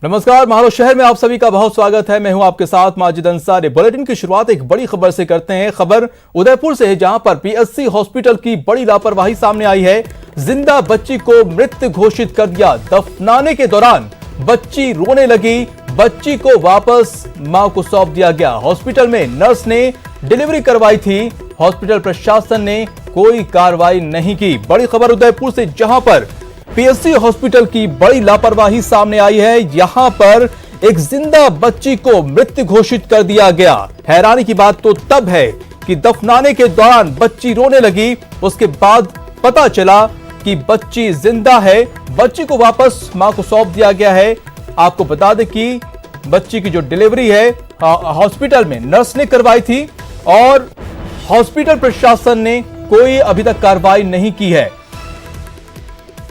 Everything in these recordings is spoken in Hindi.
नमस्कार, महाराष्ट्र शहर में आप सभी का बहुत स्वागत है। मैं हूं आपके साथ माजिद अंसारी। बुलेटिन की शुरुआत एक बड़ी खबर से करते हैं। खबर उदयपुर से है, जहां पर पीएससी हॉस्पिटल की बड़ी लापरवाही सामने आई है। जिंदा बच्ची को मृत घोषित कर दिया। दफनाने के दौरान बच्ची रोने लगी, बच्ची को वापस मां को सौंप दिया गया। हॉस्पिटल में नर्स ने डिलीवरी करवाई थी, हॉस्पिटल प्रशासन ने कोई कार्रवाई नहीं की। बड़ी खबर उदयपुर से, जहां पर पीएससी हॉस्पिटल की बड़ी लापरवाही सामने आई है। यहां पर एक जिंदा बच्ची को मृत घोषित कर दिया गया। हैरानी की बात तो तब है कि दफनाने के दौरान बच्ची रोने लगी, उसके बाद पता चला कि बच्ची जिंदा है। बच्ची को वापस मां को सौंप दिया गया है। आपको बता दें कि बच्ची की जो डिलीवरी है हॉस्पिटल में नर्स ने करवाई थी और हॉस्पिटल प्रशासन ने कोई अभी तक कार्रवाई नहीं की है।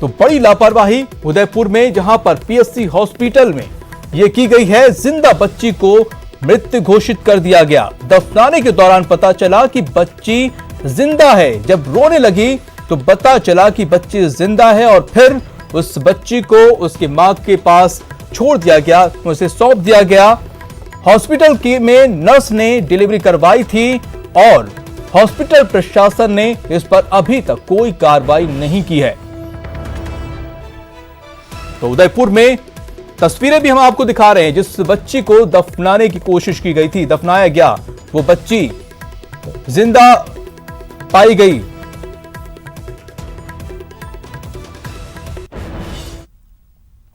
तो बड़ी लापरवाही उदयपुर में, जहां पर पीएससी हॉस्पिटल में यह की गई है। जिंदा बच्ची को मृत घोषित कर दिया गया। दफनाने के दौरान पता चला कि बच्ची जिंदा है। जब रोने लगी तो पता चला कि बच्ची जिंदा है और फिर उस बच्ची को उसके मां के पास छोड़ दिया गया, उसे सौंप दिया गया। हॉस्पिटल में नर्स ने डिलीवरी करवाई थी और हॉस्पिटल प्रशासन ने इस पर अभी तक कोई कार्रवाई नहीं की है। तो उदयपुर में तस्वीरें भी हम आपको दिखा रहे हैं, जिस बच्ची को दफनाने की कोशिश की गई थी, दफनाया गया, वो बच्ची जिंदा पाई गई।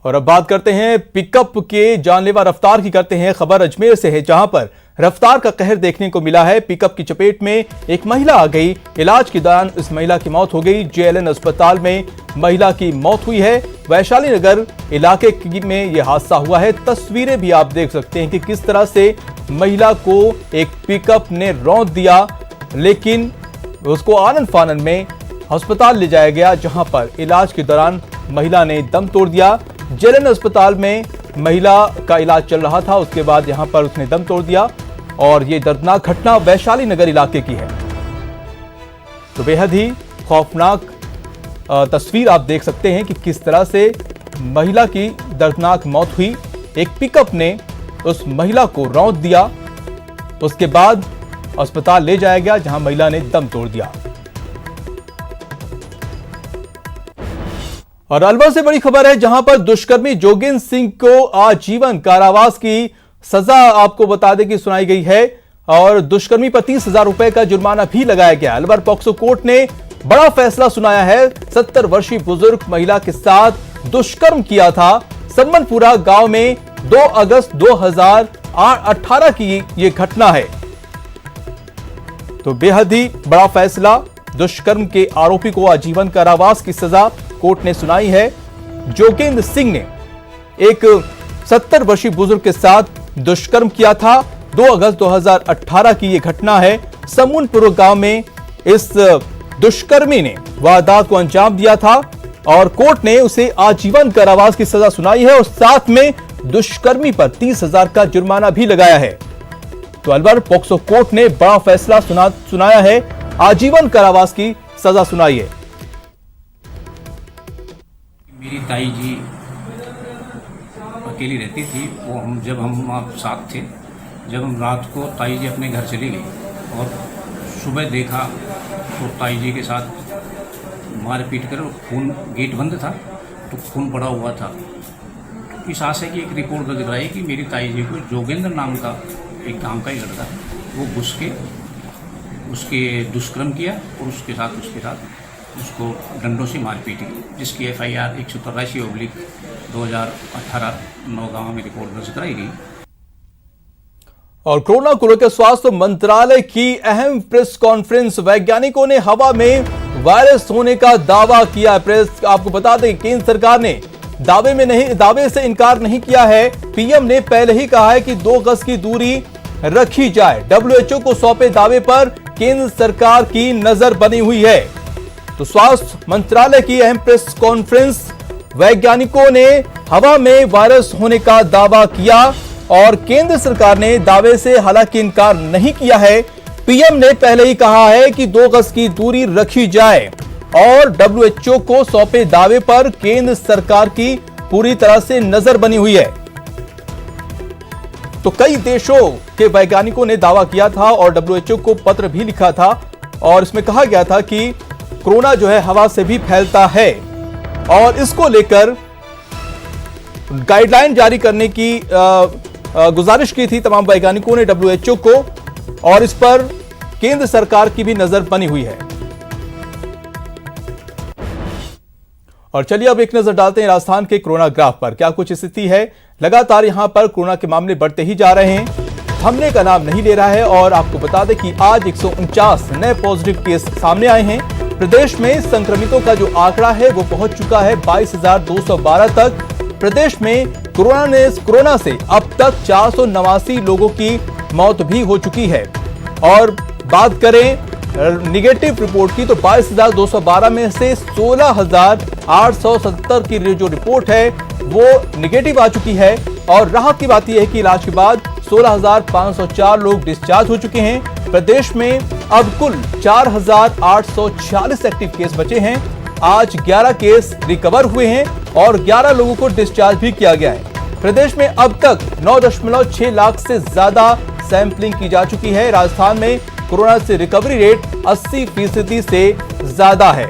और अब बात करते हैं पिकअप के जानलेवा रफ्तार की। करते हैं खबर अजमेर से है, जहां पर रफ्तार का कहर देखने को मिला है। पिकअप की चपेट में एक महिला आ गई। इलाज के दौरान इस महिला की मौत हो गई। जेएलएन अस्पताल में महिला की मौत हुई है। वैशाली नगर इलाके में यह हादसा हुआ है। तस्वीरें भी आप देख सकते हैं कि किस तरह से महिला को एक पिकअप ने रौंद दिया, लेकिन उसको आनन फानन में अस्पताल ले जाया गया, जहां पर इलाज के दौरान महिला ने दम तोड़ दिया। जेएलएन अस्पताल में महिला का इलाज चल रहा था, उसके बाद यहां पर उसने दम तोड़ दिया और यह दर्दनाक घटना वैशाली नगर इलाके की है। तो बेहद ही खौफनाक तस्वीर आप देख सकते हैं कि किस तरह से महिला की दर्दनाक मौत हुई। एक पिकअप ने उस महिला को रौंद दिया, उसके बाद अस्पताल ले जाया गया, जहां महिला ने दम तोड़ दिया। और अलवर से बड़ी खबर है, जहां पर दुष्कर्मी जोगेंद्र सिंह को आजीवन कारावास की सजा आपको बता दें कि सुनाई गई है और दुष्कर्मी पर 30,000 रुपए का जुर्माना भी लगाया गया। अलवर पॉक्सो कोर्ट ने बड़ा फैसला सुनाया है। 70 वर्षीय बुजुर्ग महिला के साथ दुष्कर्म किया था। सम्मनपुरा गांव में 2 अगस्त 2018 की यह घटना है। तो बेहद ही बड़ा फैसला, दुष्कर्म के आरोपी को आजीवन कारावास की सजा कोर्ट ने सुनाई है। जोगेंद्र सिंह ने एक 70 वर्षीय बुजुर्ग के साथ दुष्कर्म किया था। 2 अगस्त 2018 की यह घटना है। सम्मनपुरा गांव में इस दुष्कर्मी ने वारदात को अंजाम दिया था और कोर्ट ने उसे आजीवन कारावास की सजा सुनाई है और साथ में दुष्कर्मी पर 30,000 का जुर्माना भी लगाया है। तो अलवर पॉक्सो कोर्ट ने बड़ा फैसला सुनाया है, आजीवन कारावास की सजा सुनाई है। मेरी ताई जी अकेली रहती थी। वो जब हम साथ थे, जब हम रात को ताई जी अपने घर चली गई और सुबह देखा तो ताई जी के साथ मार पीट कर, खून, गेट बंद था तो खून पड़ा हुआ था। तो इस आशय की एक रिपोर्ट दर्ज कराई कि मेरी ताई जी को जोगेंद्र नाम का एक गांव का ही लड़का वो घुस के उसके दुष्कर्म किया और उसके साथ उसको डंडों से मारपीट की, जिसकी FIR 183/2018 नौगांव में रिपोर्ट दर्ज कराई गई। और कोरोना को लेकर स्वास्थ्य मंत्रालय की अहम प्रेस कॉन्फ्रेंस। वैज्ञानिकों ने हवा में वायरस होने का दावा किया। प्रेस आपको बता दें, केंद्र सरकार ने दावे से इनकार नहीं किया है। पीएम ने पहले ही कहा है कि 2 गज की दूरी रखी जाए। WHO को सौंपे दावे पर केंद्र सरकार की नजर बनी हुई है। तो स्वास्थ्य मंत्रालय की अहम प्रेस कॉन्फ्रेंस, वैज्ञानिकों ने हवा में वायरस होने का दावा किया और केंद्र सरकार ने दावे से हालांकि इनकार नहीं किया है। पीएम ने पहले ही कहा है कि 2 गज की दूरी रखी जाए और WHO को सौंपे दावे पर केंद्र सरकार की पूरी तरह से नजर बनी हुई है। तो कई देशों के वैज्ञानिकों ने दावा किया था और WHO को पत्र भी लिखा था और इसमें कहा गया था कि कोरोना जो है हवा से भी फैलता है और इसको लेकर गाइडलाइन जारी करने की गुजारिश की थी तमाम वैज्ञानिकों ने WHO को और इस पर केंद्र सरकार की भी नजर बनी हुई है। और चलिए अब एक नजर डालते हैं राजस्थान के कोरोना ग्राफ पर। क्या कुछ स्थिति है? लगातार यहां पर कोरोना के मामले बढ़ते ही जा रहे हैं, थमने का नाम नहीं ले रहा है और आपको बता दें कि आज 149 नए पॉजिटिव केस सामने आए हैं। प्रदेश में संक्रमितों का जो आंकड़ा है वो पहुंच चुका है 22,212 तक। प्रदेश में कोरोना से अब तक 489 लोगों की मौत भी हो चुकी है। और बात करें निगेटिव रिपोर्ट की तो 22,212 में से 16,870 की जो रिपोर्ट है वो निगेटिव आ चुकी है। और राहत की बात यह है कि इलाज के बाद 16,504 लोग डिस्चार्ज हो चुके हैं। प्रदेश में अब कुल 4,846 एक्टिव केस बचे हैं। आज 11 केस रिकवर हुए हैं और 11 लोगों को डिस्चार्ज भी किया गया है। प्रदेश में अब तक 9.6 लाख से ज्यादा सैंपलिंग की जा चुकी है। राजस्थान में कोरोना से रिकवरी रेट 80% से ज्यादा है।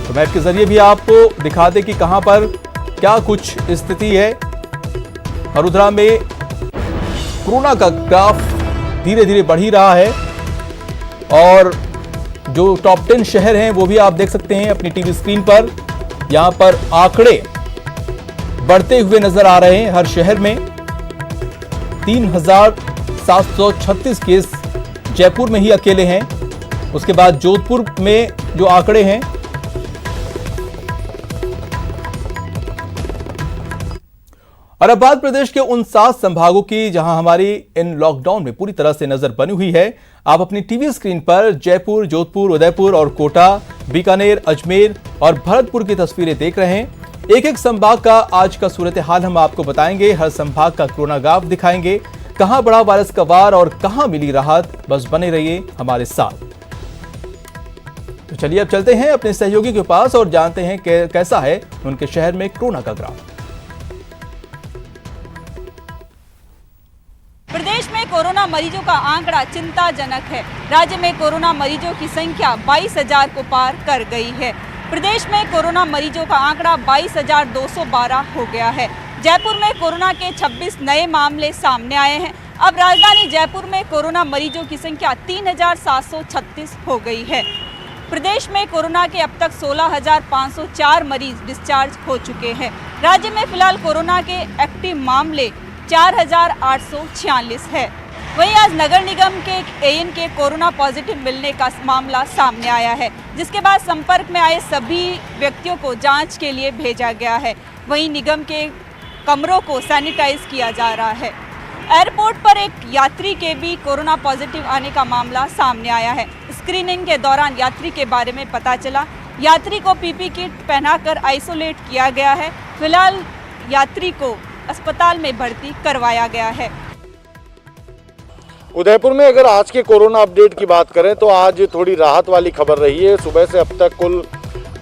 तो मैप के जरिए भी आपको दिखा दें कि कहां पर क्या कुछ स्थिति है। वडोदरा में कोरोना का ग्राफ धीरे धीरे बढ़ ही रहा है और जो टॉप 10 शहर हैं वो भी आप देख सकते हैं अपनी टीवी स्क्रीन पर। यहां पर आंकड़े बढ़ते हुए नजर आ रहे हैं। हर शहर में 3,736 केस जयपुर में ही अकेले हैं। उसके बाद जोधपुर में जो आंकड़े हैं और अब बात प्रदेश के उन 7 संभागों की जहां हमारी इन लॉकडाउन में पूरी तरह से नजर बनी हुई है। आप अपनी टीवी स्क्रीन पर जयपुर, जोधपुर, उदयपुर और कोटा, बीकानेर, अजमेर और भरतपुर की तस्वीरें देख रहे हैं। एक एक संभाग का आज का सूरत हाल हम आपको बताएंगे। हर संभाग का कोरोना ग्राफ दिखाएंगे, कहां बड़ा वायरस का वार और कहां मिली राहत। बस बने रहिए हमारे साथ। तो चलिए अब चलते हैं अपने सहयोगी के पास और जानते हैं कैसा है उनके शहर में कोरोना का ग्राफ। प्रदेश में कोरोना मरीजों का आंकड़ा चिंताजनक है। राज्य में कोरोना मरीजों की संख्या 22,000 को पार कर गई है। प्रदेश में कोरोना मरीजों का आंकड़ा 22,212 हो गया है। जयपुर में कोरोना के 26 नए मामले सामने आए हैं। अब राजधानी जयपुर में कोरोना मरीजों की संख्या 3,736 हो गई है। प्रदेश में कोरोना के अब तक 16,504 मरीज डिस्चार्ज हो चुके हैं। राज्य में फिलहाल कोरोना के एक्टिव मामले 4,846 है। वहीं आज नगर निगम के AN के कोरोना पॉजिटिव मिलने का मामला सामने आया है, जिसके बाद संपर्क में आए सभी व्यक्तियों को जांच के लिए भेजा गया है। वहीं निगम के कमरों को सैनिटाइज किया जा रहा है। एयरपोर्ट पर एक यात्री के भी कोरोना पॉजिटिव आने का मामला सामने आया है। स्क्रीनिंग के दौरान यात्री के बारे में पता चला। यात्री को PP किट पहनाकर आइसोलेट किया गया है। फिलहाल यात्री को अस्पताल में भर्ती करवाया गया है। उदयपुर में अगर आज के कोरोना अपडेट की बात करें तो आज थोड़ी राहत वाली खबर रही है। सुबह से अब तक कुल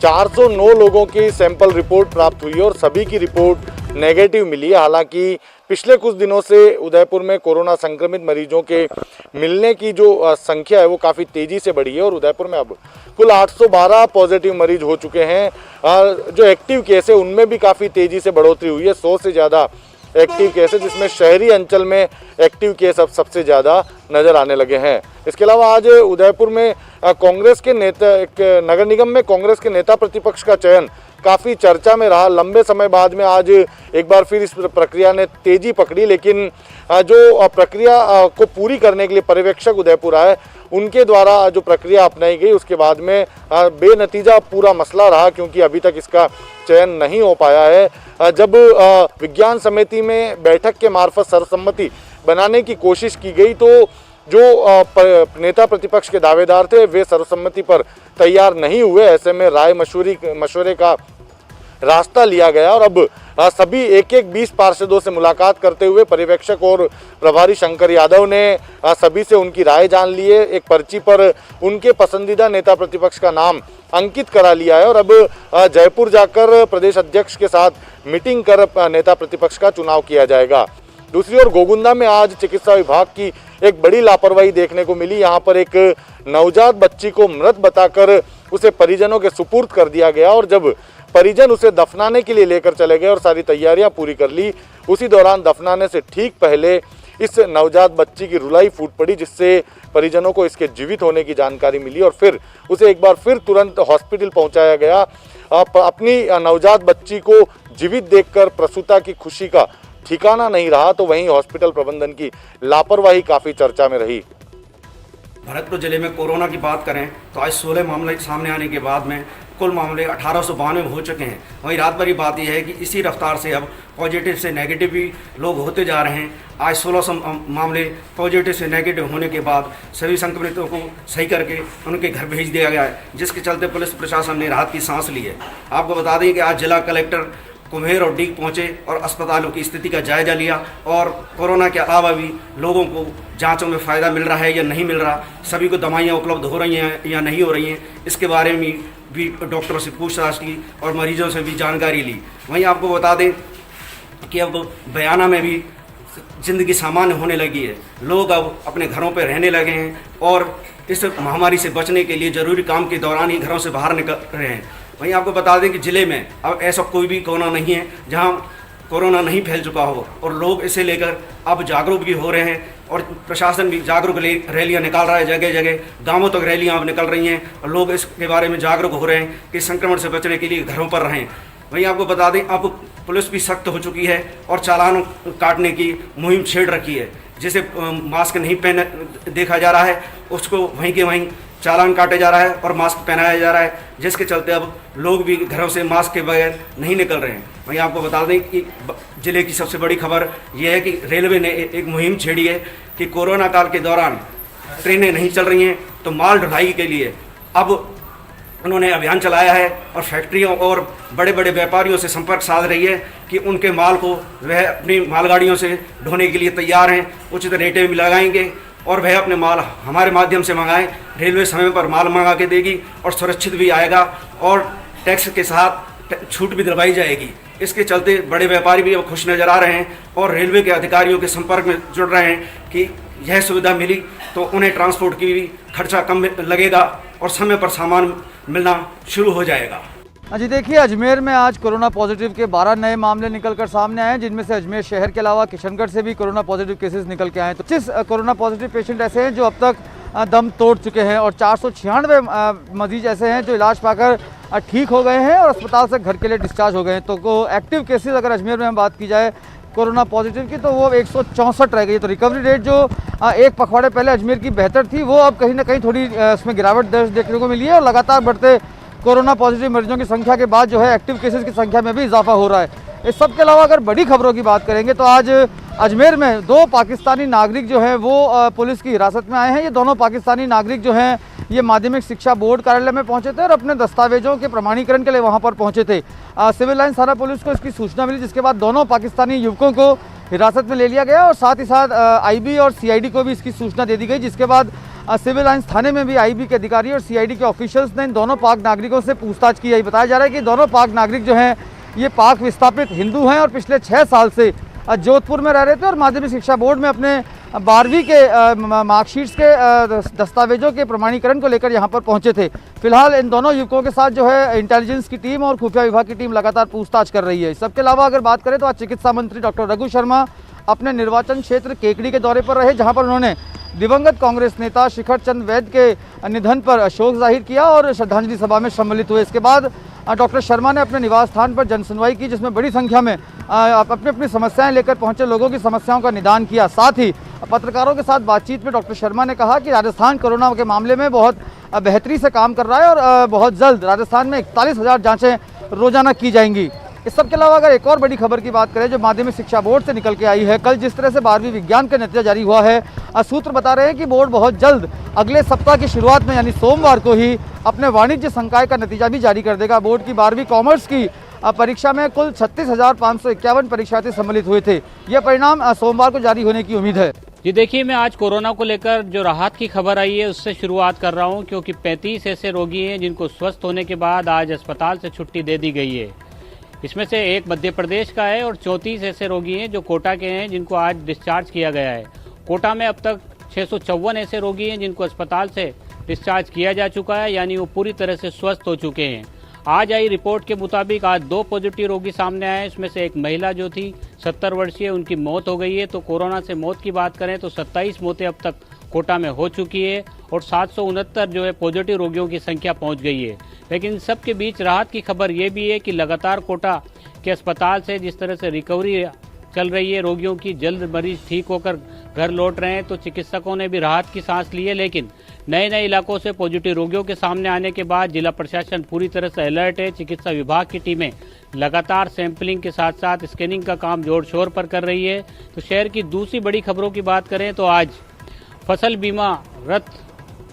409 लोगों की सैंपल रिपोर्ट प्राप्त हुई है और सभी की रिपोर्ट नेगेटिव मिली है। हालांकि पिछले कुछ दिनों से उदयपुर में कोरोना संक्रमित मरीजों के मिलने की जो संख्या है वो काफ़ी तेज़ी से बढ़ी है और उदयपुर में अब कुल 812 पॉजिटिव मरीज हो चुके हैं। जो एक्टिव केस है उनमें भी काफ़ी तेज़ी से बढ़ोतरी हुई है। 100 से ज़्यादा एक्टिव केस है, जिसमें शहरी अंचल में एक्टिव केस अब सबसे ज़्यादा नज़र आने लगे हैं। इसके अलावा आज उदयपुर में कांग्रेस के नेता, नगर निगम में कांग्रेस के नेता प्रतिपक्ष का चयन काफ़ी चर्चा में रहा। लंबे समय बाद में आज एक बार फिर इस प्रक्रिया ने तेज़ी पकड़ी, लेकिन जो प्रक्रिया को पूरी करने के लिए पर्यवेक्षक उदयपुर आए उनके द्वारा जो प्रक्रिया अपनाई गई उसके बाद में बेनतीजा पूरा मसला रहा, क्योंकि अभी तक इसका चयन नहीं हो पाया है। जब विज्ञान समिति में बैठक के मार्फत सर्वसम्मति बनाने की कोशिश की गई तो जो नेता प्रतिपक्ष के दावेदार थे वे सर्वसम्मति पर तैयार नहीं हुए। ऐसे में राय मशवरे का रास्ता लिया गया और अब सभी एक 20 पार्षदों से मुलाकात करते हुए पर्यवेक्षक और प्रभारी शंकर यादव ने सभी से उनकी राय जान ली है। एक पर्ची पर उनके पसंदीदा नेता प्रतिपक्ष का नाम अंकित करा लिया है और अब जयपुर जाकर प्रदेश अध्यक्ष के साथ मीटिंग कर नेता प्रतिपक्ष का चुनाव किया जाएगा। दूसरी ओर गोगुंदा में आज चिकित्सा विभाग की एक बड़ी लापरवाही देखने को मिली। यहाँ पर एक नवजात बच्ची को मृत बताकर उसे परिजनों के सुपुर्द कर दिया गया और जब परिजन उसे दफनाने के लिए लेकर चले गए और सारी तैयारियां पूरी कर ली, उसी दौरान दफनाने से ठीक पहले इस नवजात बच्ची की रुलाई फूट पड़ी, जिससे परिजनों को इसके जीवित होने की जानकारी मिली और फिर उसे एक बार फिर तुरंत हॉस्पिटल पहुंचाया गया। अपनी नवजात बच्ची को जीवित देखकर प्रसूता की खुशी का ठिकाना नहीं रहा, तो वहीं हॉस्पिटल प्रबंधन की लापरवाही काफ़ी चर्चा में रही। भरतपुर जिले में कोरोना की बात करें तो आज 16 मामले सामने आने के बाद में कुल मामले 1892 हो चुके हैं। वहीं रात भर की बात यह है कि इसी रफ्तार से अब पॉजिटिव से नेगेटिव भी लोग होते जा रहे हैं। आज 1600 मामले पॉजिटिव से नेगेटिव होने के बाद सभी संक्रमितों को सही करके उनके घर भेज दिया गया है, जिसके चलते पुलिस प्रशासन ने राहत की सांस ली है। आपको बता दें कि आज जिला कलेक्टर कुम्हेर और डीग पहुंचे और अस्पतालों की स्थिति का जायजा लिया और कोरोना के अलावा भी लोगों को जांचों में फ़ायदा मिल रहा है या नहीं मिल रहा, सभी को दवाइयाँ उपलब्ध हो रही हैं या नहीं हो रही हैं, इसके बारे में भी डॉक्टरों से पूछताछ की और मरीजों से भी जानकारी ली। वहीं आपको बता दें कि अब बयाना में भी ज़िंदगी सामान्य होने लगी है। लोग अब अपने घरों पर रहने लगे हैं और इस महामारी से बचने के लिए ज़रूरी काम के दौरान ही घरों से बाहर निकल रहे हैं। वहीं आपको बता दें कि ज़िले में अब ऐसा कोई भी कोना नहीं है जहां कोरोना नहीं फैल चुका हो और लोग इसे लेकर अब जागरूक भी हो रहे हैं और प्रशासन भी जागरूक रैलियां निकाल रहा है। जगह जगह गांवों तक रैलियां अब निकल रही हैं और लोग इसके बारे में जागरूक हो रहे हैं कि संक्रमण से बचने के लिए घरों पर रहें। वहीं आपको बता दें अब पुलिस भी सख्त हो चुकी है और चालान काटने की मुहिम छेड़ रखी है। जिसे मास्क नहीं पहने देखा जा रहा है उसको वहीं के वहीं चालान काटे जा रहा है और मास्क पहनाया जा रहा है, जिसके चलते अब लोग भी घरों से मास्क के बगैर नहीं निकल रहे हैं। वहीं आपको बता दें कि जिले की सबसे बड़ी खबर यह है कि रेलवे ने एक मुहिम छेड़ी है कि कोरोना काल के दौरान ट्रेनें नहीं चल रही हैं तो माल ढुलाई के लिए अब उन्होंने अभियान चलाया है और फैक्ट्रियों और बड़े बड़े व्यापारियों से संपर्क साध रही है कि उनके माल को वह अपनी मालगाड़ियों से ढोने के लिए तैयार हैं, उचित रेटें भी लगाएंगे और वह अपने माल हमारे माध्यम से मंगाएं। रेलवे समय पर माल मंगा के देगी और सुरक्षित भी आएगा और टैक्स के साथ छूट भी दिलवाई जाएगी। इसके चलते बड़े व्यापारी भी अब खुश नज़र आ रहे हैं और रेलवे के अधिकारियों के संपर्क में जुड़ रहे हैं कि यह सुविधा मिली तो उन्हें ट्रांसपोर्ट की भी खर्चा कम लगेगा और समय पर सामान मिलना शुरू हो जाएगा। जी देखिए, अजमेर में आज कोरोना पॉजिटिव के 12 नए मामले निकलकर सामने आए हैं, जिनमें से अजमेर शहर के अलावा किशनगढ़ से भी कोरोना पॉजिटिव केसेस निकल के आए हैं। तो 25 कोरोना पॉजिटिव पेशेंट ऐसे हैं जो अब तक दम तोड़ चुके हैं और 496 मरीज ऐसे हैं जो इलाज पाकर ठीक हो गए हैं और अस्पताल से घर के लिए डिस्चार्ज हो गए हैं। तो एक्टिव केसेस अगर अजमेर में हम बात की जाए कोरोना पॉजिटिव की तो वो 164 रह गई। तो रिकवरी रेट जो एक पखवाड़े पहले अजमेर की बेहतर थी वो अब कहीं ना कहीं थोड़ी उसमें गिरावट दर्ज देखने को मिली है और लगातार बढ़ते कोरोना पॉजिटिव मरीजों की संख्या के बाद जो है एक्टिव केसेस की संख्या में भी इजाफा हो रहा है। इस सब के अलावा अगर बड़ी खबरों की बात करेंगे तो आज अजमेर में 2 पाकिस्तानी नागरिक जो हैं वो पुलिस की हिरासत में आए हैं। ये दोनों पाकिस्तानी नागरिक जो हैं ये माध्यमिक शिक्षा बोर्ड कार्यालय में पहुंचे थे और अपने दस्तावेजों के प्रमाणीकरण के लिए वहां पर पहुंचे थे। सिविल लाइन थाना पुलिस को इसकी सूचना मिली, जिसके बाद दोनों पाकिस्तानी युवकों को हिरासत में ले लिया गया और साथ ही साथ आईबी और सीआईडी को भी इसकी सूचना दे दी गई, जिसके बाद सिविल लाइन्स थाने में भी आईबी के अधिकारी और सीआईडी के ऑफिशियल्स ने इन दोनों पाक नागरिकों से पूछताछ की है। बताया जा रहा है कि दोनों पाक नागरिक जो हैं ये पाक विस्थापित हिंदू हैं और पिछले 6 साल से जोधपुर में रह रहे थे और माध्यमिक शिक्षा बोर्ड में अपने 12वीं के मार्कशीट्स के दस्तावेजों के प्रमाणीकरण को लेकर यहाँ पर पहुँचे थे। फिलहाल इन दोनों युवकों के साथ जो है इंटेलिजेंस की टीम और खुफिया विभाग की टीम लगातार पूछताछ कर रही है। सबके अलावा अगर बात करें तो आज चिकित्सा मंत्री डॉक्टर रघु शर्मा अपने निर्वाचन क्षेत्र केकड़ी के दौरे पर रहे, जहाँ पर उन्होंने दिवंगत कांग्रेस नेता शिखर चंद वैद्य के निधन पर शोक जाहिर किया और श्रद्धांजलि सभा में सम्मिलित हुए। इसके बाद डॉक्टर शर्मा ने अपने निवास स्थान पर जनसुनवाई की, जिसमें बड़ी संख्या में अपनी अपनी समस्याएं लेकर पहुंचे लोगों की समस्याओं का निदान किया। साथ ही पत्रकारों के साथ बातचीत में डॉक्टर शर्मा ने कहा कि राजस्थान कोरोना के मामले में बहुत बेहतरी से काम कर रहा है और बहुत जल्द राजस्थान में 41,000 जाँचें रोजाना की जाएंगी। इस सब के अलावा अगर एक और बड़ी खबर की बात करें जो माध्यमिक शिक्षा बोर्ड से निकल के आई है, कल जिस तरह से 12वीं विज्ञान का नतीजा जारी हुआ है, सूत्र बता रहे हैं कि बोर्ड बहुत जल्द अगले सप्ताह की शुरुआत में यानी सोमवार को ही अपने वाणिज्य संकाय का नतीजा भी जारी कर देगा। बोर्ड की 12वीं कॉमर्स की परीक्षा में कुल 36,551 परीक्षार्थी सम्मिलित हुए थे। यह परिणाम सोमवार को जारी होने की उम्मीद है। जी देखिए, मैं आज कोरोना को लेकर जो राहत की खबर आई है उससे शुरुआत कर रहा हूं, क्योंकि 35 ऐसे रोगी हैं जिनको स्वस्थ होने के बाद आज अस्पताल से छुट्टी दे दी गई है। इसमें से एक मध्य प्रदेश का है और 34 ऐसे रोगी हैं जो कोटा के हैं जिनको आज डिस्चार्ज किया गया है। कोटा में अब तक 654 ऐसे रोगी हैं जिनको अस्पताल से डिस्चार्ज किया जा चुका है, यानी वो पूरी तरह से स्वस्थ हो चुके हैं। आज आई रिपोर्ट के मुताबिक आज 2 पॉजिटिव रोगी सामने आए। इसमें से एक महिला जो थी 70 वर्षीय, उनकी मौत हो गई है। तो कोरोना से मौत की बात करें तो 27 मौतें अब तक कोटा में हो चुकी है और 769 जो है पॉजिटिव रोगियों की संख्या पहुंच गई है। लेकिन इन सब के बीच राहत की खबर ये भी है कि लगातार कोटा के अस्पताल से जिस तरह से रिकवरी चल रही है रोगियों की, जल्द मरीज ठीक होकर घर लौट रहे हैं, तो चिकित्सकों ने भी राहत की सांस ली है। लेकिन नए नए इलाकों से पॉजिटिव रोगियों के सामने आने के बाद जिला प्रशासन पूरी तरह से अलर्ट है। चिकित्सा विभाग की टीमें लगातार सैंपलिंग के साथ साथ स्कैनिंग का काम जोर शोर पर कर रही है। तो शहर की दूसरी बड़ी खबरों की बात करें तो आज फसल बीमा रथ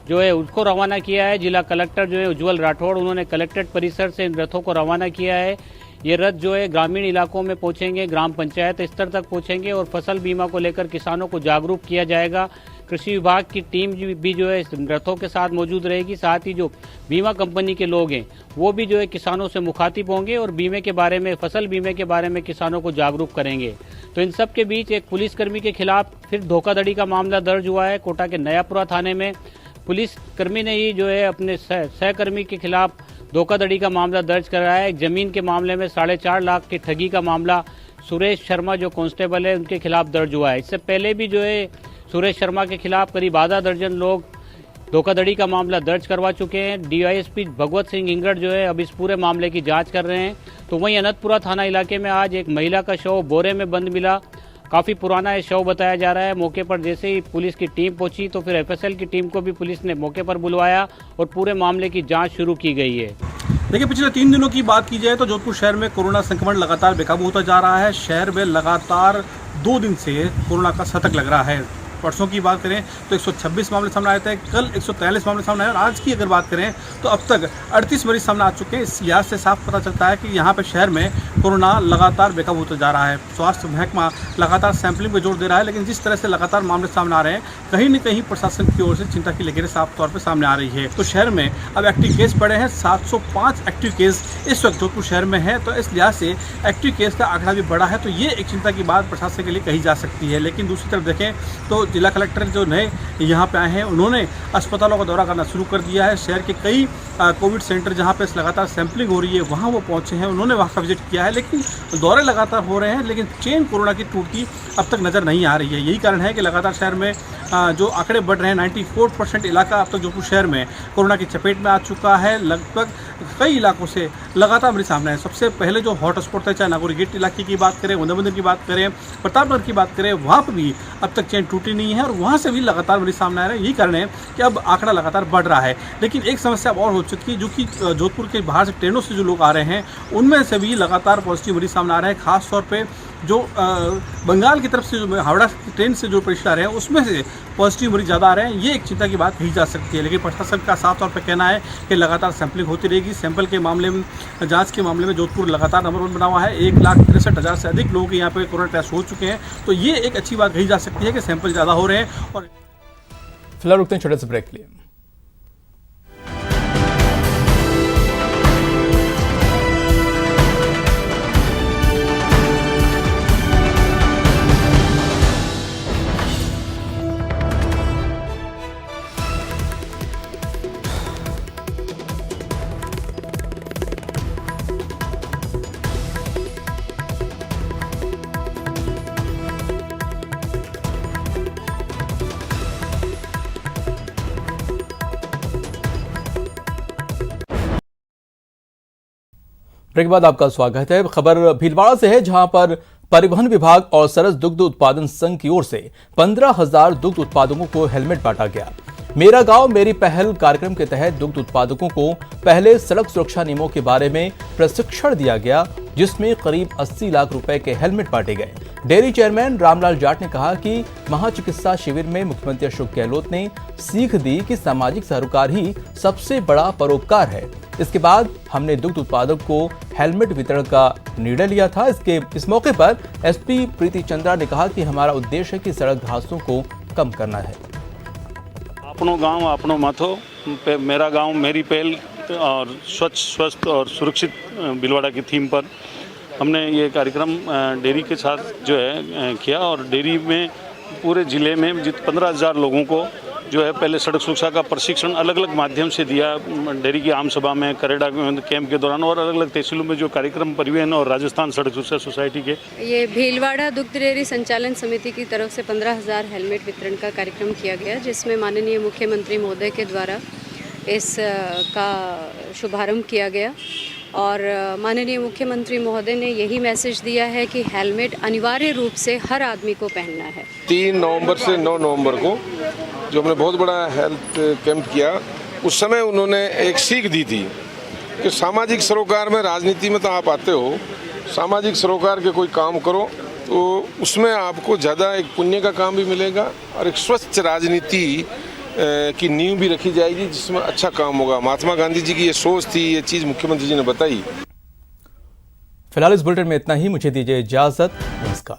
जो है उसको रवाना किया है। जिला कलेक्टर जो है उज्जवल राठौड़, उन्होंने कलेक्ट्रेट परिसर से इन रथों को रवाना किया है। ये रथ जो है ग्रामीण इलाकों में पहुंचेंगे, ग्राम पंचायत स्तर तक पहुंचेंगे और फसल बीमा को लेकर किसानों को जागरूक किया जाएगा। कृषि विभाग की टीम भी जो है रथों के साथ मौजूद रहेगी। साथ ही जो बीमा कंपनी के लोग हैं वो भी जो है किसानों से मुखातिब होंगे और बीमे के बारे में, फसल बीमे के बारे में किसानों को जागरूक करेंगे। तो इन सब के बीच एक पुलिसकर्मी के खिलाफ फिर धोखाधड़ी का मामला दर्ज हुआ है। कोटा के नयापुरा थाने में पुलिसकर्मी ने ही जो है अपने सहकर्मी के खिलाफ धोखाधड़ी का मामला दर्ज कराया है। एक जमीन के मामले में 4.5 लाख की ठगी का मामला सुरेश शर्मा जो कांस्टेबल है उनके खिलाफ दर्ज हुआ है। इससे पहले भी जो है सुरेश शर्मा के खिलाफ करीब आधा दर्जन लोग धोखाधड़ी का मामला दर्ज करवा चुके हैं। डीवाईएसपी भगवत सिंह इंगड़ जो है अब इस पूरे मामले की जांच कर रहे हैं। तो वहीं अनंतपुरा थाना इलाके में आज एक महिला का शव बोरे में बंद मिला। काफ़ी पुराना ये शव बताया जा रहा है। मौके पर जैसे ही पुलिस की टीम पहुंची तो फिर एफएसएल की टीम को भी पुलिस ने मौके पर बुलवाया और पूरे मामले की जांच शुरू की गई है। देखिए, पिछले 3 दिनों की बात की जाए तो जोधपुर शहर में कोरोना संक्रमण लगातार बेकाबू होता जा रहा है। शहर में लगातार 2 दिन से कोरोना का शतक लग रहा है। परसों की बात करें तो 126 मामले सामने आए थे, कल 143 मामले सामने आए और आज की अगर बात करें तो अब तक 38 मरीज सामने आ चुके हैं। इस लिहाज से साफ पता चलता है कि यहाँ पे शहर में कोरोना लगातार बेकाबू होता जा रहा है। स्वास्थ्य महकमा लगातार सैंपलिंग पर जोर दे रहा है, लेकिन जिस तरह से लगातार मामले सामने आ रहे हैं कहीं न कहीं प्रशासन की ओर से चिंता की लकीरें साफ तौर पर सामने आ रही है। तो शहर में अब एक्टिव केस बढ़े हैं, 705 एक्टिव केस इस वक्त जोधपुर शहर में है। तो इस लिहाज से एक्टिव केस का आंकड़ा भी बढ़ा है, तो ये एक चिंता की बात प्रशासन के लिए कही जा सकती है। लेकिन दूसरी तरफ देखें तो जिला कलेक्टर जो नए यहाँ पे आए हैं उन्होंने अस्पतालों का दौरा करना शुरू कर दिया है। शहर के कई कोविड सेंटर जहाँ पे लगातार सैंपलिंग हो रही है वहाँ वो पहुँचे हैं, उन्होंने वहाँ का विजिट किया है। लेकिन दौरे लगातार हो रहे हैं, लेकिन चेन कोरोना की टूटती अब तक नज़र नहीं आ रही है। यही कारण है कि लगातार शहर में जो आंकड़े बढ़ रहे हैं, 94% इलाका अब तक जोधपुर शहर में कोरोना की चपेट में आ चुका है। लगभग कई इलाकों से लगातार मरीज सामने है। सबसे पहले जो हॉट स्पॉट था, चाहे नागौरी गेट इलाके की बात करें, उदयमंदिर की बात करें, प्रतापनगर की बात करें, वहाँ पर भी अब तक चेन टूटी नहीं है और वहाँ से भी लगातार मरीज सामने आ रहे हैं। यही कारण है कि अब आंकड़ा लगातार बढ़ रहा है। लेकिन एक समस्या और हो चुकी है, जो कि जोधपुर के बाहर से ट्रेनों से जो लोग आ रहे हैं उनमें से भी लगातार पॉजिटिव मरीज सामने आ रहे हैं। खासतौर पर जो बंगाल की तरफ से जो हावड़ा की ट्रेन से जो पेश आ रहे हैं उसमें से पॉजिटिव मरीज ज़्यादा आ रहे हैं। ये एक चिंता की बात कही जा सकती है। लेकिन प्रशासन का साफ तौर पर कहना है कि लगातार सैंपलिंग होती रहेगी। सैंपल के मामले में, जांच के मामले में जोधपुर लगातार नंबर 1 बना हुआ है। 1,63,000 से अधिक लोगों के यहाँ पे कोरोना टेस्ट हो चुके हैं। तो ये एक अच्छी बात कही जा सकती है कि सैंपल ज़्यादा हो रहे हैं। और फिलहाल रुकते हैं छोटे से ब्रेक के लिए। ब्रेक के बाद आपका स्वागत है। खबर भीलवाड़ा से है, जहां पर परिवहन विभाग और सरस दुग्ध उत्पादन संघ की ओर से 15,000 दुग्ध उत्पादकों को हेलमेट बांटा गया। मेरा गांव मेरी पहल कार्यक्रम के तहत दुग्ध उत्पादकों को पहले सड़क सुरक्षा नियमों के बारे में प्रशिक्षण दिया गया, जिसमें करीब 80 लाख रुपए के हेलमेट बांटे गए। डेयरी चेयरमैन रामलाल जाट ने कहा कि महाचिकित्सा शिविर में मुख्यमंत्री अशोक गहलोत ने सीख दी कि सामाजिक सरोकार ही सबसे बड़ा परोपकार है। इसके बाद हमने दुग्ध उत्पादक को हेलमेट वितरण का निर्णय लिया था। इस मौके पर एसपी प्रीति चंद्रा ने कहा कि हमारा उद्देश्य है कि सड़क हादसों को कम करना है। अपनो गांव अपनो माथो, मेरा गांव मेरी पहल और स्वच्छ स्वस्थ और सुरक्षित भीलवाड़ा की थीम पर हमने ये कार्यक्रम डेयरी के साथ जो है किया। और डेयरी में पूरे ज़िले में 15,000 लोगों को जो है पहले सड़क सुरक्षा का प्रशिक्षण अलग अलग माध्यम से दिया। डेयरी की आम सभा में, करेड़ा कैंप के दौरान और अलग अलग तहसीलों में जो कार्यक्रम परिवहन और राजस्थान सड़क सुरक्षा सोसाइटी के ये भीलवाड़ा दुग्ध डेयरी संचालन समिति की तरफ से 15,000 हेलमेट वितरण का कार्यक्रम किया गया, जिसमें माननीय मुख्यमंत्री महोदय के द्वारा इस का शुभारंभ किया गया। और माननीय मुख्यमंत्री महोदय ने यही मैसेज दिया है कि हेलमेट अनिवार्य रूप से हर आदमी को पहनना है। 3 नवंबर से 9 नवंबर को जो हमने बहुत बड़ा हेल्थ कैंप किया, उस समय उन्होंने एक सीख दी थी कि सामाजिक सरोकार में, राजनीति में तो आप आते हो, सामाजिक सरोकार के कोई काम करो तो उसमें आपको ज़्यादा एक पुण्य का काम भी मिलेगा और एक स्वस्थ राजनीति की नींव भी रखी जाएगी जिसमें अच्छा काम होगा। महात्मा गांधी जी की ये सोच थी, ये चीज़ मुख्यमंत्री जी ने बताई। फिलहाल इस बुलेटिन में इतना ही। मुझे दीजिए इजाजत। नमस्कार।